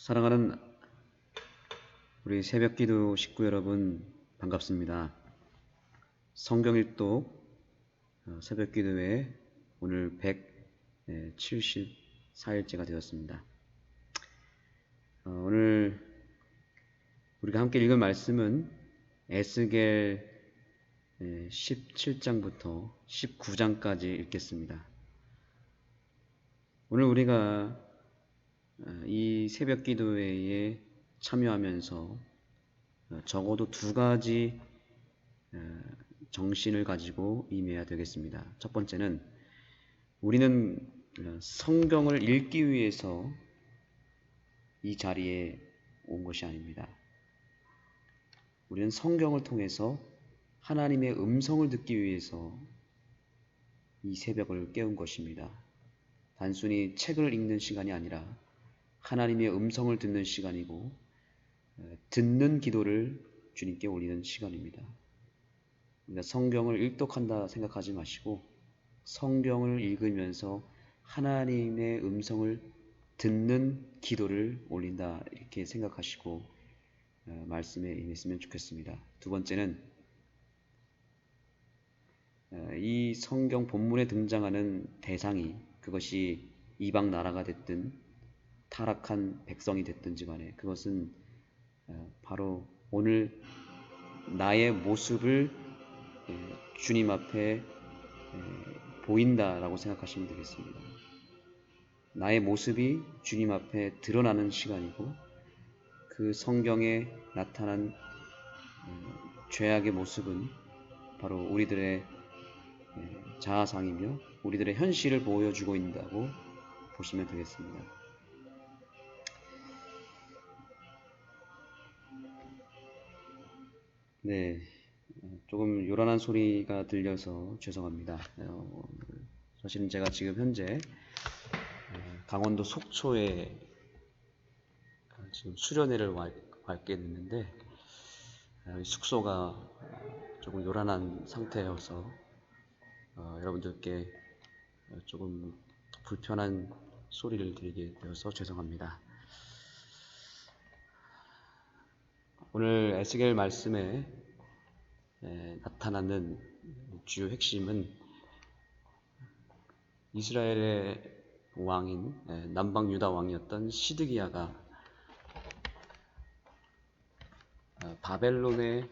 사랑하는 우리 새벽기도 식구 여러분, 반갑습니다. 성경일독 새벽기도회 오늘 174일째가 되었습니다. 오늘 우리가 함께 읽을 말씀은 에스겔 17장부터 19장까지 읽겠습니다. 오늘 우리가 이 새벽 기도회에 참여하면서 적어도 두 가지 정신을 가지고 임해야 되겠습니다. 첫 번째는 우리는 성경을 읽기 위해서 이 자리에 온 것이 아닙니다. 우리는 성경을 통해서 하나님의 음성을 듣기 위해서 이 새벽을 깨운 것입니다. 단순히 책을 읽는 시간이 아니라 하나님의 음성을 듣는 시간이고, 듣는 기도를 주님께 올리는 시간입니다. 그러니까 성경을 읽독한다 생각하지 마시고 성경을 읽으면서 하나님의 음성을 듣는 기도를 올린다 이렇게 생각하시고 말씀에 임했으면 좋겠습니다. 두 번째는 이 성경 본문에 등장하는 대상이 그것이 이방 나라가 됐든 타락한 백성이 됐든지 간에 그것은 바로 오늘 나의 모습을 주님 앞에 보인다라고 생각하시면 되겠습니다. 나의 모습이 주님 앞에 드러나는 시간이고, 그 성경에 나타난 죄악의 모습은 바로 우리들의 자아상이며 우리들의 현실을 보여주고 있다고 보시면 되겠습니다. 네, 조금 요란한 소리가 들려서 죄송합니다. 사실은 제가 지금 현재 강원도 속초에 지금 수련회를 왔게 됐는데 숙소가 조금 요란한 상태여서 여러분들께 조금 불편한 소리를 들리게 되어서 죄송합니다. 오늘 에스겔 말씀에 나타나는 주요 핵심은 이스라엘의 왕인 남방 유다 왕이었던 시드기야가 바벨론에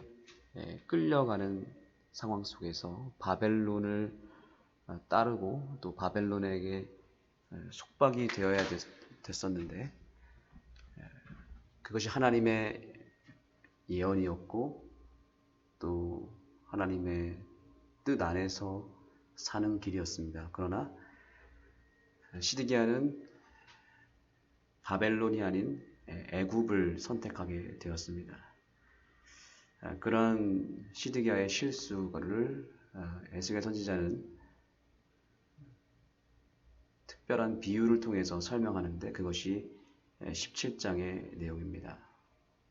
끌려가는 상황 속에서 바벨론을 따르고 또 바벨론에게 속박이 되어야 됐었는데, 그것이 하나님의 예언이었고 또 하나님의 뜻 안에서 사는 길이었습니다. 그러나 시드기야는 바벨론이 아닌 애굽을 선택하게 되었습니다. 그런 시드기야의 실수를 에스겔 선지자는 특별한 비유를 통해서 설명하는데, 그것이 17장의 내용입니다.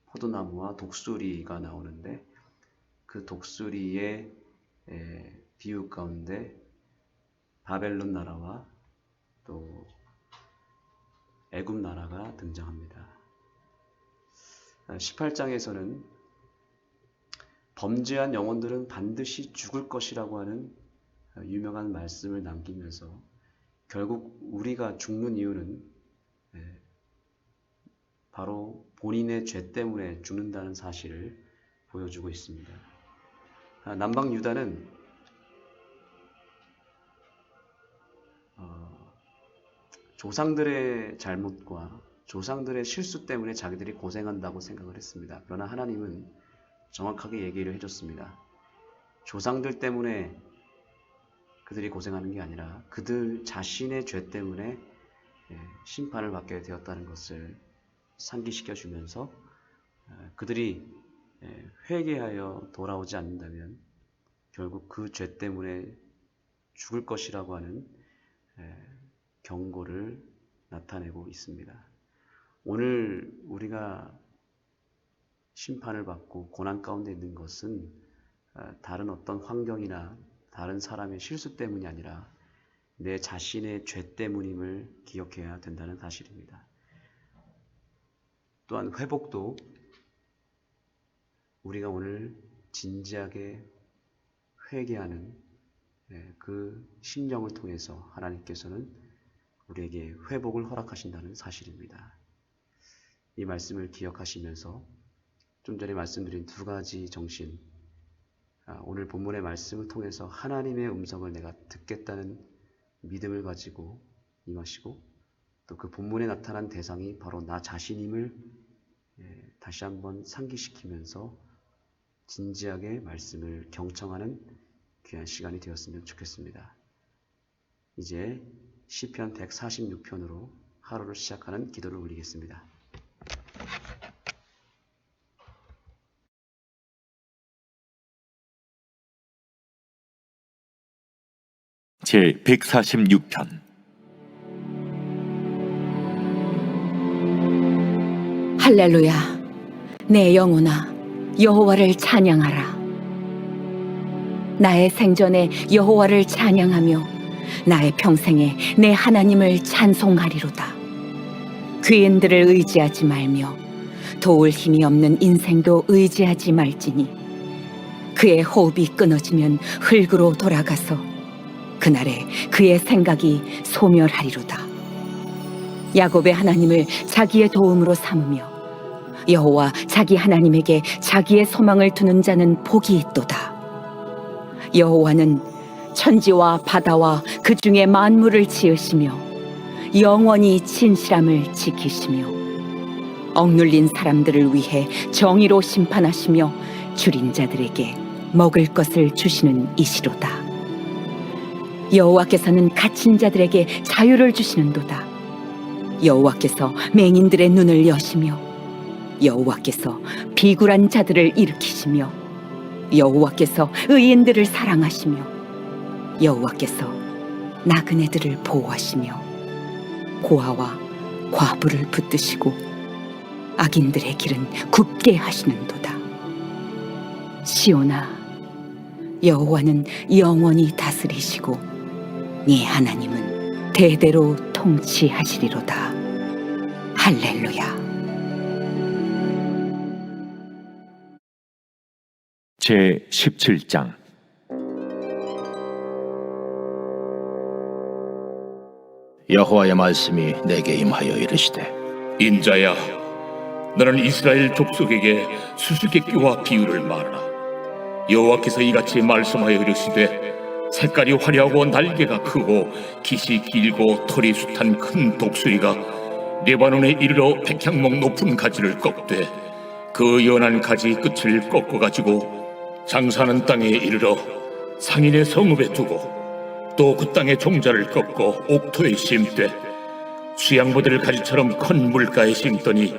포도나무와 독수리가 나오는데, 그 독수리의 비유 가운데 바벨론 나라와 또 애굽 나라가 등장합니다. 18장에서는 범죄한 영혼들은 반드시 죽을 것이라고 하는 유명한 말씀을 남기면서 결국 우리가 죽는 이유는 바로 본인의 죄 때문에 죽는다는 사실을 보여주고 있습니다. 남방 유다는 조상들의 잘못과 조상들의 실수 때문에 자기들이 고생한다고 생각을 했습니다. 그러나 하나님은 정확하게 얘기를 해줬습니다. 조상들 때문에 그들이 고생하는 게 아니라 그들 자신의 죄 때문에 심판을 받게 되었다는 것을 상기시켜 주면서 그들이 회개하여 돌아오지 않는다면 결국 그 죄 때문에 죽을 것이라고 하는 경고를 나타내고 있습니다. 오늘 우리가 심판을 받고 고난 가운데 있는 것은 다른 어떤 환경이나 다른 사람의 실수 때문이 아니라 내 자신의 죄 때문임을 기억해야 된다는 사실입니다. 또한 회복도 우리가 오늘 진지하게 회개하는 그 심령을 통해서 하나님께서는 우리에게 회복을 허락하신다는 사실입니다. 이 말씀을 기억하시면서 좀 전에 말씀드린 두 가지 정신, 오늘 본문의 말씀을 통해서 하나님의 음성을 내가 듣겠다는 믿음을 가지고 임하시고, 또 그 본문에 나타난 대상이 바로 나 자신임을 다시 한번 상기시키면서 진지하게 말씀을 경청하는 귀한 시간이 되었으면 좋겠습니다. 이제 시편 146편으로 하루를 시작하는 기도를 올리겠습니다. 제 146편. 할렐루야. 내 영혼아 여호와를 찬양하라. 나의 생전에 여호와를 찬양하며 나의 평생에 내 하나님을 찬송하리로다. 귀인들을 의지하지 말며 도울 힘이 없는 인생도 의지하지 말지니 그의 호흡이 끊어지면 흙으로 돌아가서 그날에 그의 생각이 소멸하리로다. 야곱의 하나님을 자기의 도움으로 삼으며 여호와 자기 하나님에게 자기의 소망을 두는 자는 복이 있도다. 여호와는 천지와 바다와 그 중에 만물을 지으시며 영원히 진실함을 지키시며 억눌린 사람들을 위해 정의로 심판하시며 줄인 자들에게 먹을 것을 주시는 이시로다. 여호와께서는 갇힌 자들에게 자유를 주시는도다. 여호와께서 맹인들의 눈을 여시며 여호와께서 비굴한 자들을 일으키시며 여호와께서 의인들을 사랑하시며 여호와께서 나그네들을 보호하시며 고아와 과부를 붙드시고 악인들의 길은 굽게 하시는도다. 시온아, 여호와는 영원히 다스리시고 네 하나님은 대대로 통치하시리로다. 할렐루야. 제 17장. 여호와의 말씀이 내게 임하여 이르시되, 인자야, 너는 이스라엘 족속에게 수수께끼와 비유를 말하라. 여호와께서 이같이 말씀하여 이르시되, 색깔이 화려하고 날개가 크고 깃이 길고 털이 숱한 큰 독수리가 레바논에 이르러 백향목 높은 가지를 꺾되 그 연한 가지 끝을 꺾어가지고 장사하는 땅에 이르러 상인의 성읍에 두고 또 그 땅의 종자를 꺾고 옥토에 심되 수양보들 가지처럼 큰 물가에 심더니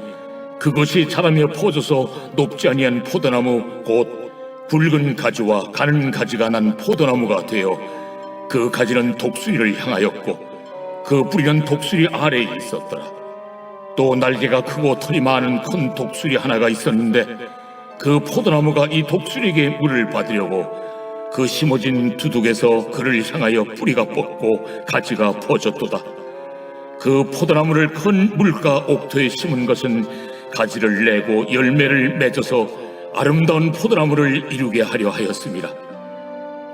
그것이 자라며 퍼져서 높지 아니한 포도나무 곧 굵은 가지와 가는 가지가 난 포도나무가 되어 그 가지는 독수리를 향하였고 그 뿌리는 독수리 아래에 있었더라. 또 날개가 크고 털이 많은 큰 독수리 하나가 있었는데 그 포도나무가 이 독수리에게 물을 받으려고 그 심어진 두둑에서 그를 향하여 뿌리가 뻗고 가지가 퍼졌도다. 그 포도나무를 큰 물가 옥토에 심은 것은 가지를 내고 열매를 맺어서 아름다운 포도나무를 이루게 하려 하였습니다.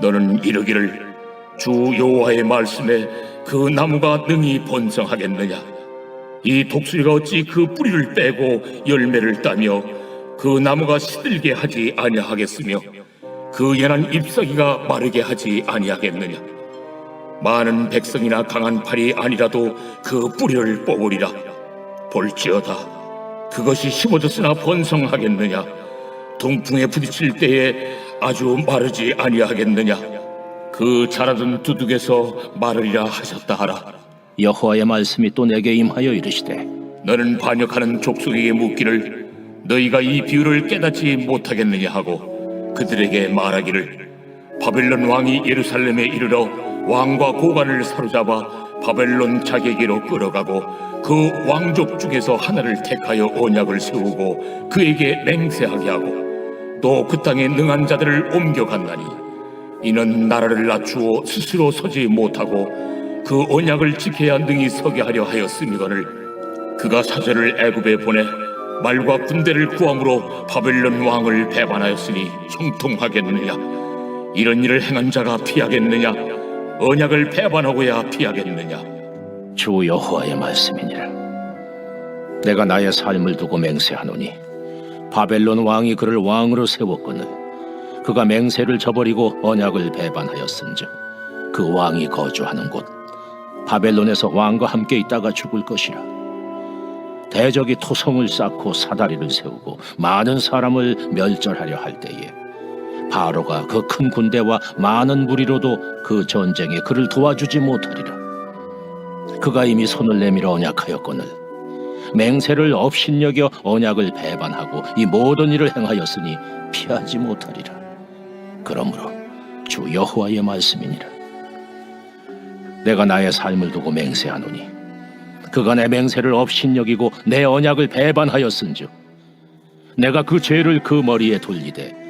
너는 이르기를 주 여호와의 말씀에 그 나무가 능히 번성하겠느냐? 이 독수리가 어찌 그 뿌리를 빼고 열매를 따며 그 나무가 시들게 하지 아니하겠으며 그 연한 잎사귀가 마르게 하지 아니하겠느냐? 많은 백성이나 강한 팔이 아니라도 그 뿌리를 뽑으리라. 볼지어다, 그것이 심어졌으나 번성하겠느냐? 동풍에 부딪힐 때에 아주 마르지 아니하겠느냐? 그 자라던 두둑에서 마르리라 하셨다 하라. 여호와의 말씀이 또 내게 임하여 이르시되, 너는 반역하는 족속에게 묻기를 너희가 이 비유를 깨닫지 못하겠느냐 하고 그들에게 말하기를, 바벨론 왕이 예루살렘에 이르러 왕과 고관을 사로잡아 바벨론 자기에게로 끌어가고 그 왕족 중에서 하나를 택하여 언약을 세우고 그에게 맹세하게 하고 또 그 땅에 능한 자들을 옮겨갔나니 이는 나라를 낮추어 스스로 서지 못하고 그 언약을 지켜야 능히 서게 하려 하였음이거늘 그가 사절을 애굽에 보내 말과 군대를 구함으로 바벨론 왕을 배반하였으니 형통하겠느냐? 이런 일을 행한 자가 피하겠느냐? 언약을 배반하고야 피하겠느냐? 주 여호와의 말씀이니라. 내가 나의 삶을 두고 맹세하노니 바벨론 왕이 그를 왕으로 세웠거늘 그가 맹세를 저버리고 언약을 배반하였은즉 그 왕이 거주하는 곳 바벨론에서 왕과 함께 있다가 죽을 것이라. 대적이 토성을 쌓고 사다리를 세우고 많은 사람을 멸절하려 할 때에 바로가 그 큰 군대와 많은 무리로도 그 전쟁에 그를 도와주지 못하리라. 그가 이미 손을 내밀어 언약하였거늘 맹세를 업신여겨 언약을 배반하고 이 모든 일을 행하였으니 피하지 못하리라. 그러므로 주 여호와의 말씀이니라. 내가 나의 삶을 두고 맹세하노니 그가 내 맹세를 업신여기고 내 언약을 배반하였은즉 내가 그 죄를 그 머리에 돌리되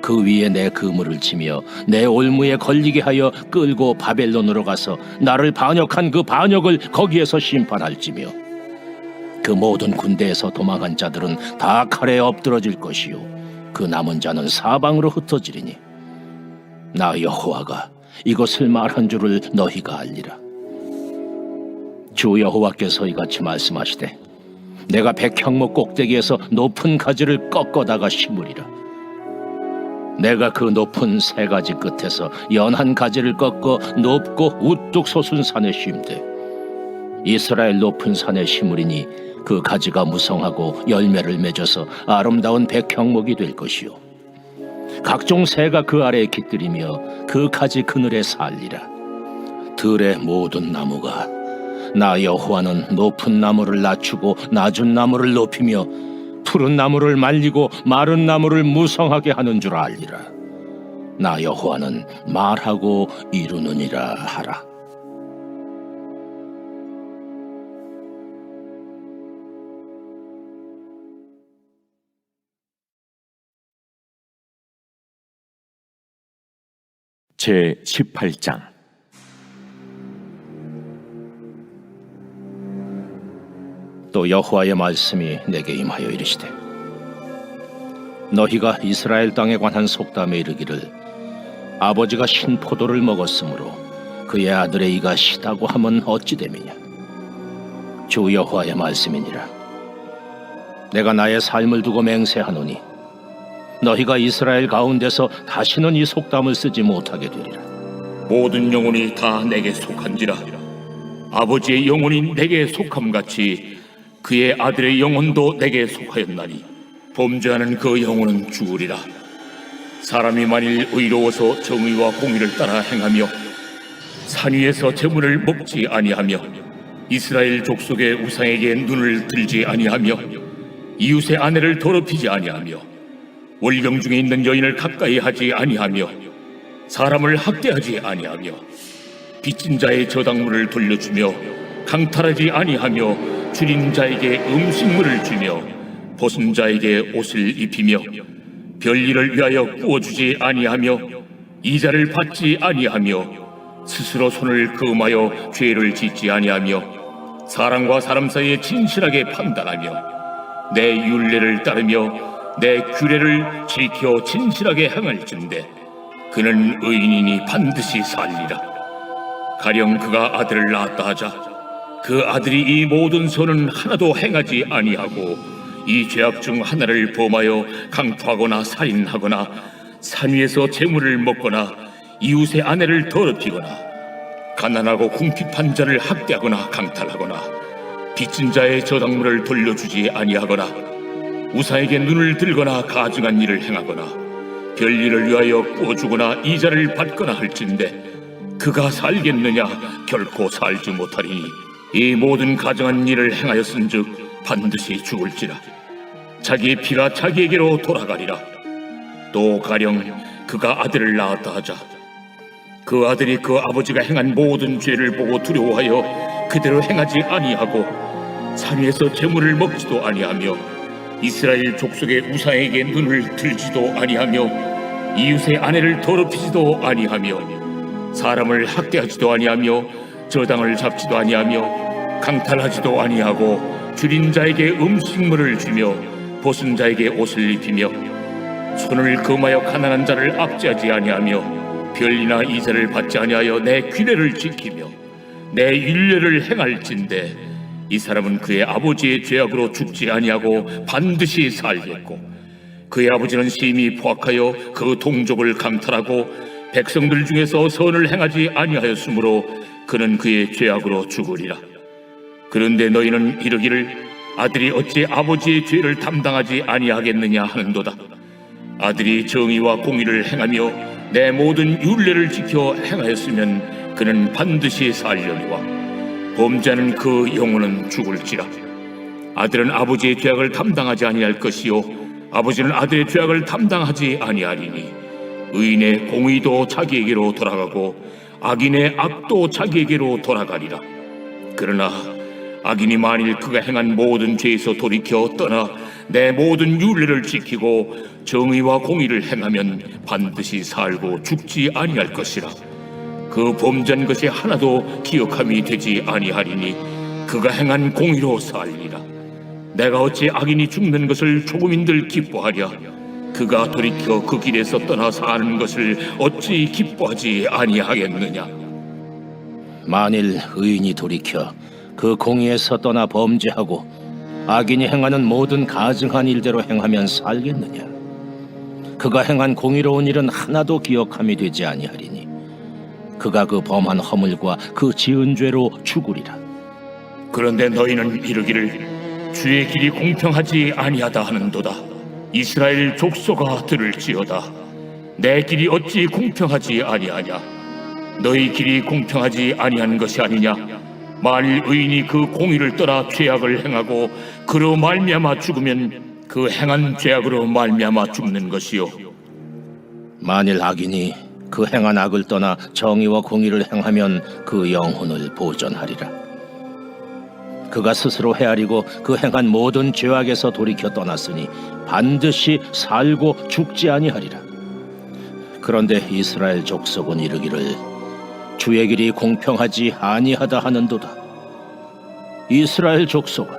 그 위에 내 그물을 치며 내 올무에 걸리게 하여 끌고 바벨론으로 가서 나를 반역한 그 반역을 거기에서 심판할지며 그 모든 군대에서 도망한 자들은 다 칼에 엎드러질 것이요 그 남은 자는 사방으로 흩어지리니 나 여호와가 이것을 말한 줄을 너희가 알리라. 주 여호와께서 이같이 말씀하시되 내가 백향목 꼭대기에서 높은 가지를 꺾어다가 심으리라. 내가 그 높은 세 가지 끝에서 연한 가지를 꺾어 높고 우뚝 솟은 산에 심되 이스라엘 높은 산에 심으리니 그 가지가 무성하고 열매를 맺어서 아름다운 백향목이 될 것이요 각종 새가 그 아래에 깃들이며 그 가지 그늘에 살리라. 들의 모든 나무가 나 여호와는 높은 나무를 낮추고 낮은 나무를 높이며 푸른 나무를 말리고 마른 나무를 무성하게 하는 줄 알리라. 나 여호와는 말하고 이루느니라 하라. 제 18장. 또 여호와의 말씀이 내게 임하여 이르시되 너희가 이스라엘 땅에 관한 속담에 이르기를 아버지가 신 포도를 먹었으므로 그의 아들의 이가 시다고 하면 어찌 됨이냐. 주 여호와의 말씀이니라. 내가 나의 삶을 두고 맹세하노니 너희가 이스라엘 가운데서 다시는 이 속담을 쓰지 못하게 되리라. 모든 영혼이 다 내게 속한지라. 아버지의 영혼이 내게 속함같이 그의 아들의 영혼도 내게 속하였나니 범죄하는 그 영혼은 죽으리라. 사람이 만일 의로워서 정의와 공의를 따라 행하며 산 위에서 재물을 먹지 아니하며 이스라엘 족속의 우상에게 눈을 들지 아니하며 이웃의 아내를 더럽히지 아니하며 월경 중에 있는 여인을 가까이 하지 아니하며 사람을 학대하지 아니하며 빚진 자의 저당물을 돌려주며 강탈하지 아니하며 줄인 자에게 음식물을 주며 벗은 자에게 옷을 입히며 별일을 위하여 구워주지 아니하며 이자를 받지 아니하며 스스로 손을 금하여 죄를 짓지 아니하며 사람과 사람 사이에 진실하게 판단하며 내 율례를 따르며 내 규례를 지켜 진실하게 행할진대 그는 의인이니 반드시 살리라. 가령 그가 아들을 낳았다 하자 그 아들이 이 모든 선은 하나도 행하지 아니하고 이 죄악 중 하나를 범하여 강포하거나 살인하거나 산 위에서 재물을 먹거나 이웃의 아내를 더럽히거나 가난하고 궁핍한 자를 학대하거나 강탈하거나 빚진 자의 저당물을 돌려주지 아니하거나 우상에게 눈을 들거나 가증한 일을 행하거나 별일을 위하여 구워주거나 이자를 받거나 할진대 그가 살겠느냐? 결코 살지 못하리니 이 모든 가증한 일을 행하였은즉 반드시 죽을지라. 자기의 피가 자기에게로 돌아가리라. 또 가령 그가 아들을 낳았다 하자 그 아들이 그 아버지가 행한 모든 죄를 보고 두려워하여 그대로 행하지 아니하고 산 위에서 재물을 먹지도 아니하며 이스라엘 족속의 우상에게 눈을 들지도 아니하며 이웃의 아내를 더럽히지도 아니하며 사람을 학대하지도 아니하며 저당을 잡지도 아니하며 강탈하지도 아니하고 줄인 자에게 음식물을 주며 벗은 자에게 옷을 입히며 손을 금하여 가난한 자를 압제하지 아니하며 별이나 이자를 받지 아니하여 내 규례를 지키며 내 율례를 행할진대 이 사람은 그의 아버지의 죄악으로 죽지 아니하고 반드시 살겠고 그의 아버지는 심히 포악하여 그 동족을 강탈하고 백성들 중에서 선을 행하지 아니하였으므로 그는 그의 죄악으로 죽으리라. 그런데 너희는 이르기를 아들이 어찌 아버지의 죄를 담당하지 아니하겠느냐 하는도다. 아들이 정의와 공의를 행하며 내 모든 율례를 지켜 행하였으면 그는 반드시 살려니와 범죄하는 그 영혼은 죽을지라. 아들은 아버지의 죄악을 담당하지 아니할 것이요 아버지는 아들의 죄악을 담당하지 아니하리니 의인의 공의도 자기에게로 돌아가고 악인의 악도 자기에게로 돌아가리라. 그러나 악인이 만일 그가 행한 모든 죄에서 돌이켜 떠나 내 모든 율례를 지키고 정의와 공의를 행하면 반드시 살고 죽지 아니할 것이라. 그 범죄한 것이 하나도 기억함이 되지 아니하리니 그가 행한 공의로 살리라. 내가 어찌 악인이 죽는 것을 조금인들 기뻐하랴. 그가 돌이켜 그 길에서 떠나 사는 것을 어찌 기뻐하지 아니하겠느냐. 만일 의인이 돌이켜 그 공의에서 떠나 범죄하고 악인이 행하는 모든 가증한 일대로 행하면 살겠느냐. 그가 행한 공의로운 일은 하나도 기억함이 되지 아니하리니 그가 그 범한 허물과 그 지은 죄로 죽으리라. 그런데 너희는 이르기를 주의 길이 공평하지 아니하다 하는도다. 이스라엘 족속아 들을지어다. 내 길이 어찌 공평하지 아니하냐. 너희 길이 공평하지 아니한 것이 아니냐. 만일 의인이 그 공의를 떠나 죄악을 행하고 그로 말미암아 죽으면 그 행한 죄악으로 말미암아 죽는 것이요 만일 악인이 그 행한 악을 떠나 정의와 공의를 행하면 그 영혼을 보전하리라. 그가 스스로 헤아리고 그 행한 모든 죄악에서 돌이켜 떠났으니 반드시 살고 죽지 아니하리라. 그런데 이스라엘 족속은 이르기를 주의 길이 공평하지 아니하다 하는도다. 이스라엘 족속아,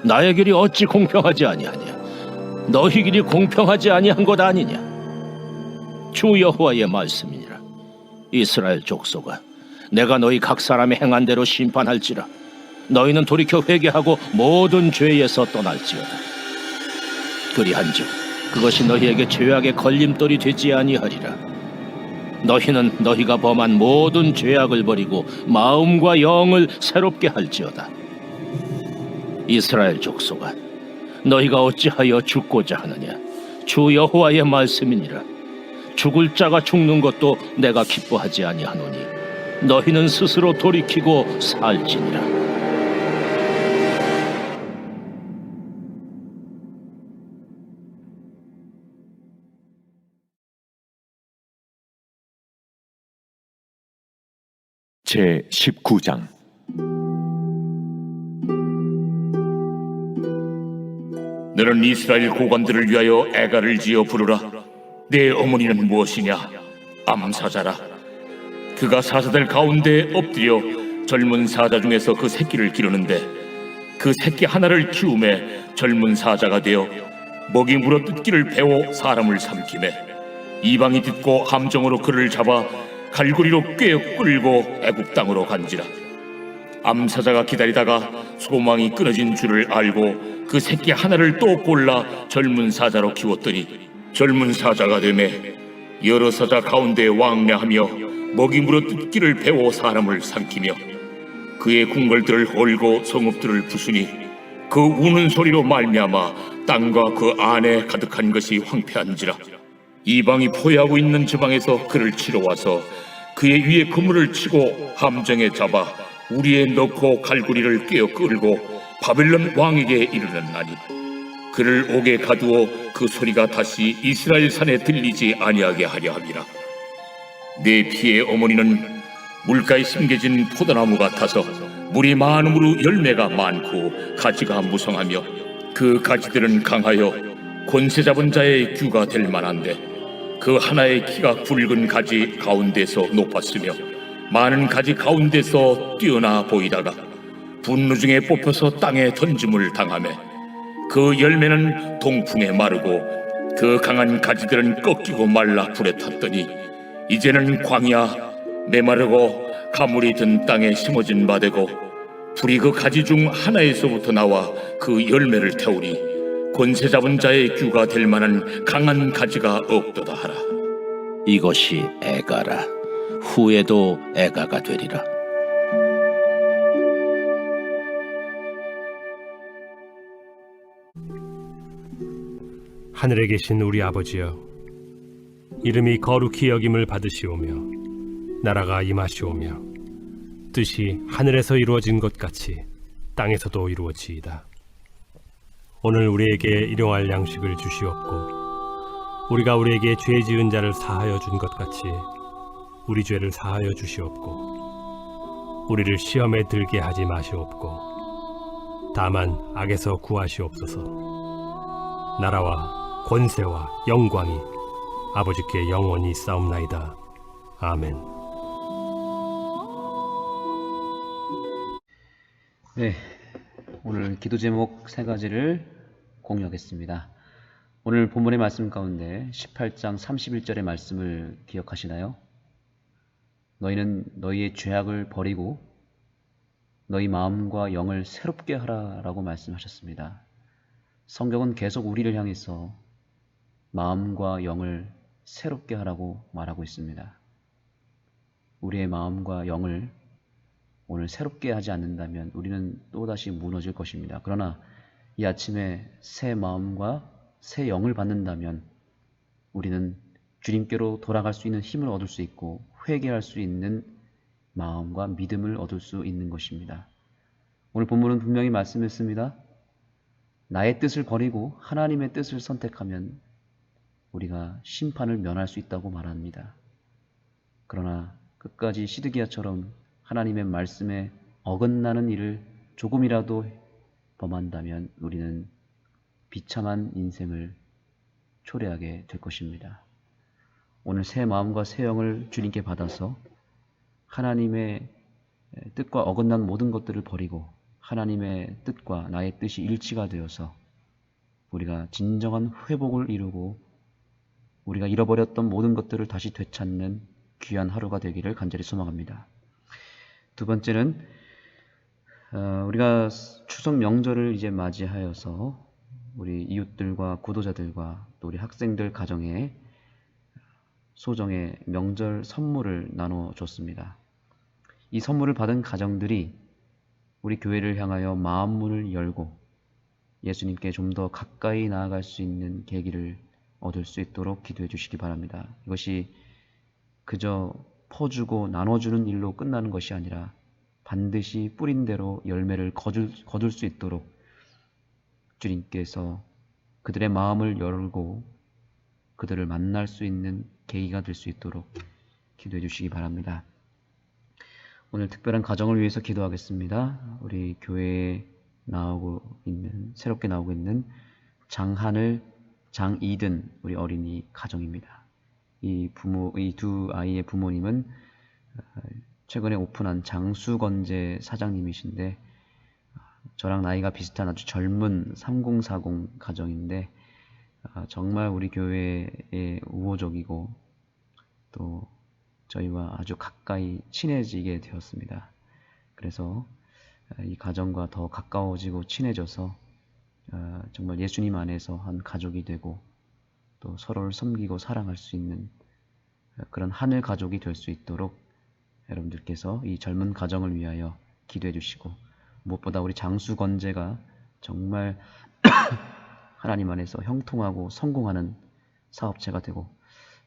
나의 길이 어찌 공평하지 아니하냐. 너희 길이 공평하지 아니한 것 아니냐. 주 여호와의 말씀이니라. 이스라엘 족속아, 내가 너희 각 사람의 행한 대로 심판할지라. 너희는 돌이켜 회개하고 모든 죄에서 떠날지어다. 그리한즉 그것이 너희에게 죄악의 걸림돌이 되지 아니하리라. 너희는 너희가 범한 모든 죄악을 버리고 마음과 영을 새롭게 할지어다. 이스라엘 족속아, 너희가 어찌하여 죽고자 하느냐. 주 여호와의 말씀이니라. 죽을 자가 죽는 것도 내가 기뻐하지 아니하노니 너희는 스스로 돌이키고 살지니라. 제 19장. 너는 이스라엘 고관들을 위하여 애가를 지어 부르라. 내 어머니는 무엇이냐? 암사자라. 그가 사자들 가운데 엎드려 젊은 사자 중에서 그 새끼를 기르는데 그 새끼 하나를 키우매 젊은 사자가 되어 먹이 물어 뜯기를 배워 사람을 삼키매 이방이 듣고 함정으로 그를 잡아 갈고리로 꿰어 끌고 애굽 땅으로 간지라. 암사자가 기다리다가 소망이 끊어진 줄을 알고 그 새끼 하나를 또 골라 젊은 사자로 키웠더니 젊은 사자가 되매 여러 사자 가운데 왕래하며 먹이 물어 뜯기를 배워 사람을 삼키며 그의 궁궐들을 헐고 성읍들을 부수니 그 우는 소리로 말미암아 땅과 그 안에 가득한 것이 황폐한지라. 이방이 포위하고 있는 지방에서 그를 치러 와서 그의 위에 그물을 치고 함정에 잡아 우리에 넣고 갈고리를 꿰어 끌고 바벨론 왕에게 이르렀나니 그를 옥에 가두어 그 소리가 다시 이스라엘 산에 들리지 아니하게 하려 함이라. 내 피의 어머니는 물가에 심겨진 포도나무 같아서 물이 많음으로 열매가 많고 가지가 무성하며 그 가지들은 강하여 권세 잡은 자의 규가 될 만한데 그 하나의 키가 굵은 가지 가운데서 높았으며 많은 가지 가운데서 뛰어나 보이다가 분노 중에 뽑혀서 땅에 던짐을 당하며 그 열매는 동풍에 마르고 그 강한 가지들은 꺾이고 말라 불에 탔더니 이제는 광야 메마르고 가물이 든 땅에 심어진 바 되고 불이 그 가지 중 하나에서부터 나와 그 열매를 태우니 권세 잡은 자의 규가 될 만한 강한 가지가 없도다 하라. 이것이 애가라. 후에도 애가가 되리라. 하늘에 계신 우리 아버지여, 이름이 거룩히 여김을 받으시오며 나라가 임하시오며 뜻이 하늘에서 이루어진 것 같이 땅에서도 이루어지이다. 오늘 우리에게 일용할 양식을 주시옵고 우리가 우리에게 죄 지은 자를 사하여 준 것 같이 우리 죄를 사하여 주시옵고 우리를 시험에 들게 하지 마시옵고 다만 악에서 구하시옵소서. 나라와 권세와 영광이 아버지께 영원히 있사옵나이다. 아멘. 네, 오늘 기도 제목 세 가지를 공유하겠습니다. 오늘 본문의 말씀 가운데 18장 31절의 말씀을 기억하시나요? 너희는 너희의 죄악을 버리고 너희 마음과 영을 새롭게 하라 라고 말씀하셨습니다. 성경은 계속 우리를 향해서 마음과 영을 새롭게 하라고 말하고 있습니다. 우리의 마음과 영을 오늘 새롭게 하지 않는다면 우리는 또다시 무너질 것입니다. 그러나 이 아침에 새 마음과 새 영을 받는다면 우리는 주님께로 돌아갈 수 있는 힘을 얻을 수 있고 회개할 수 있는 마음과 믿음을 얻을 수 있는 것입니다. 오늘 본문은 분명히 말씀했습니다. 나의 뜻을 버리고 하나님의 뜻을 선택하면 우리가 심판을 면할 수 있다고 말합니다. 그러나 끝까지 시드기야처럼 하나님의 말씀에 어긋나는 일을 조금이라도 범한다면 우리는 비참한 인생을 초래하게 될 것입니다. 오늘 새 마음과 새 영을 주님께 받아서 하나님의 뜻과 어긋난 모든 것들을 버리고 하나님의 뜻과 나의 뜻이 일치가 되어서 우리가 진정한 회복을 이루고 우리가 잃어버렸던 모든 것들을 다시 되찾는 귀한 하루가 되기를 간절히 소망합니다. 두 번째는 우리가 추석 명절을 이제 맞이하여서 우리 이웃들과 구도자들과 또 우리 학생들 가정에 소정의 명절 선물을 나눠줬습니다. 이 선물을 받은 가정들이 우리 교회를 향하여 마음문을 열고 예수님께 좀 더 가까이 나아갈 수 있는 계기를 얻을 수 있도록 기도해 주시기 바랍니다. 이것이 그저 퍼주고 나눠주는 일로 끝나는 것이 아니라 반드시 뿌린 대로 열매를 거둘 수 있도록 주님께서 그들의 마음을 열고 그들을 만날 수 있는 계기가 될 수 있도록 기도해 주시기 바랍니다. 오늘 특별한 가정을 위해서 기도하겠습니다. 우리 교회에 새롭게 나오고 있는 장하늘, 장이든 우리 어린이 가정입니다. 이 두 아이의 부모님은 최근에 오픈한 장수건재 사장님이신데 저랑 나이가 비슷한 아주 젊은 3040 가정인데 정말 우리 교회에 우호적이고 또 저희와 아주 가까이 친해지게 되었습니다. 그래서 이 가정과 더 가까워지고 친해져서 정말 예수님 안에서 한 가족이 되고 또 서로를 섬기고 사랑할 수 있는 그런 하늘 가족이 될 수 있도록 여러분들께서 이 젊은 가정을 위하여 기도해 주시고 무엇보다 우리 장수건재가 정말 하나님 안에서 형통하고 성공하는 사업체가 되고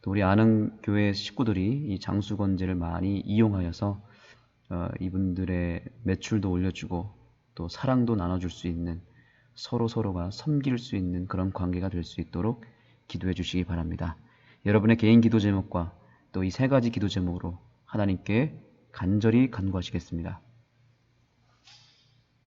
또 우리 아는 교회 식구들이 이 장수건재를 많이 이용하여서 이분들의 매출도 올려주고 또 사랑도 나눠줄 수 있는 서로가 섬길 수 있는 그런 관계가 될 수 있도록 기도해 주시기 바랍니다. 여러분의 개인 기도 제목과 또 이 세 가지 기도 제목으로 하나님께 간절히 간구하시겠습니다.